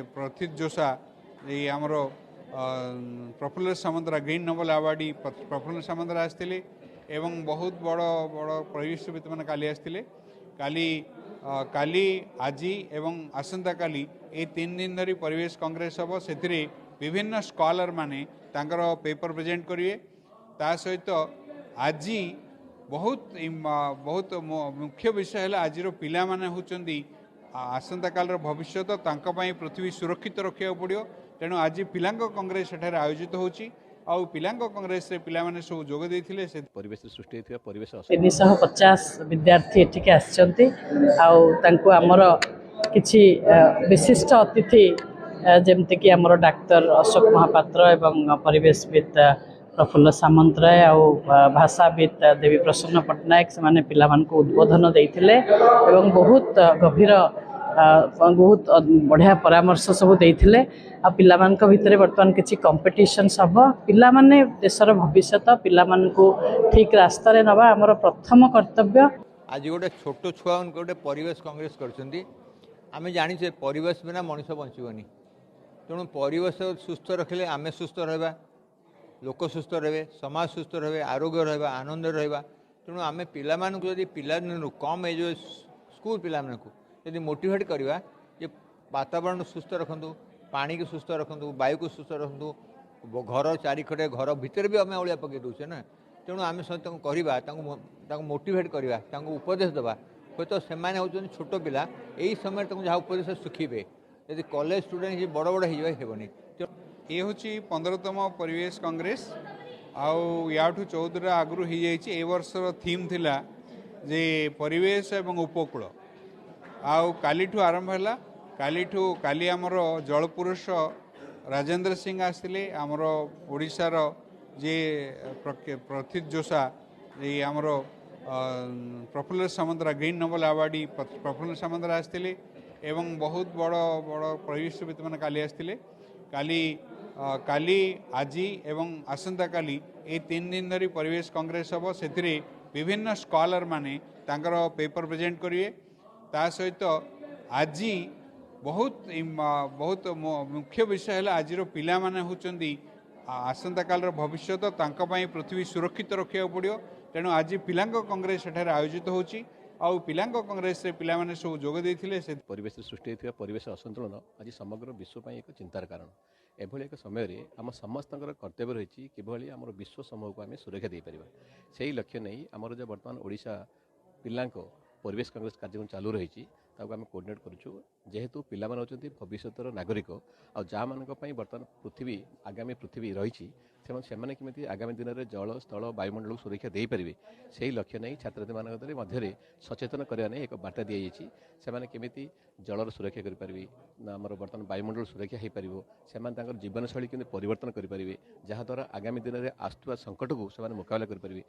प्रथित जोशा ये आमर Prafulla Samantara green Nobel awardee Prafulla Samantara आसते एवं बहुत बड़ बड़ परिवेशविद मैंने काली आसते काली काली आज एवं आसंता काली ये 3 दिन धरी परिवेश कांग्रेस हम से विभिन्न स्कॉलर माने तांकर पेपर प्रेजेंट करेंगे ता सहित आज बहुत बहुत मुख्य विषय है आज पिला माने होचंदी आसंता कालर भविष्य पृथ्वी सुरक्षित रखा पड़ो तेणु आज पिलांक कांग्रेस एठारे आयोजित होची आउ पिलांक कांग्रेस रे पिला माने सब जोग देथिले से परिवेश सृष्टि होइथिबा परिवेश 350 विद्यार्थी एठिके आछंती आउ तांको हमर किछि विशिष्ट अतिथि जेमति कि हमर डाक्टर अशोक महापात्र एवं परिवेशविद प्रफुल्ल सामंतराय आउ भाषाविद देवी प्रसन्न पट्टनायक से माने पिला मान को उद्बोधन देथिले एवं बहुत गभीर बहुत बढ़िया परामर्श सब देथिले आ पिला मान को भितरे वर्तमान किछि कंपटीशन सब पिला माने देशर भविष्य पिला मान को ठीक रास्ता रे नबा हमर प्रथम कर्तव्य। आज गोटे छोट छुआ गोटे परिवेश कांग्रेस करछंती आमे जानि छे परिवेश बिना मनुष्य बंचिबनी तेणु परिवेश सुस्थ रखले आमे सुस्थ रहबा लोक सुस्थ रहे समाज सुस्थ रहे आरोग्य रहा आनंद रहा तेणु आम पिला पिला कम एज स्कूल पिला यदि मोटिवेट करवा ये वातावरण सुस्थ रखु पानी को सुस्थ रखु वायु को सुस्थ रखु घर चारिखटे घर भितर भी आम अलिया पकई दूचे ना तेणु आम करवा मोटिवेट करवा उपदेश देवा हे तो से छोट पिला यही समय जहाँ उपदेश शिखे यदि कॉलेज स्टूडेंट बड़ बड़ होनी ये हूँ 15तम परिवेश कांग्रेस आउ याठू 14 आगु हो जाए वर्षर थीम थिला जे परिवेश एवं उपकूल आउ कालीठू आरंभ है काली आमर जल पुरुष राजेंद्र सिंह आसते आमर ओडिशार जे प्रथित जोशा ये आमर Prafulla Samantara green Nobel awardee Prafulla Samantara आसते एवं बहुत बड़ बड़ परिवेशविद मैंने काली आसते काली काली आज एवं आसंता काली ये 3 दिन धरी परिवेश कांग्रेस हम से विभिन्न स्कॉलर माने तांकर पेपर प्रेजेंट करेंगे ता सहित आज बहुत बहुत मुख्य विषय है आज पिला माने होचंदी आसंता कालर भविष्य पृथ्वी सुरक्षित रखा पड़ो तेणु आज पिलांक कांग्रेस एठारे आयोजित होची आउ पिलांक कांग्रेस रे पिला माने सब जोग देथिले से परिवेश सृष्टि होइथिबा परिवेश असंतुलन आज समग्र विश्व पई एक चिंतार कारण एभली एक समय रे आम समस्त कर्तव्य रही किभली आम विश्व समूह को आम सुरक्षा दे पारिबा सेही लक्ष्य नहीं आमर जो वर्तमान ओडिशा पिलांक परिवेश कांग्रेस कार्यक्रम चालू रही ताको आम कोऑर्डिनेट करूछु जेहेतु पिला माने होचंती भविष्यतर नागरिक आ जा मानक पई वर्तमान पृथ्वी आगामी पृथ्वी रही से केमी आगामी दिन में जल स्थल वायुमंडल को सुरक्षा दे पारे से लक्ष्य नहीं छात्र छात्री मध्य सचेतन करने एक बार्ता दी जाइए से केमी जलर सुरक्षा करें आमर बर्तमान वायुमंडल सुरक्षा हो पार से जीवनशैली के परिवर्तन करेंगे जहाँद्वारा आगामी दिन में आसुवा संकट को मुकाबला करें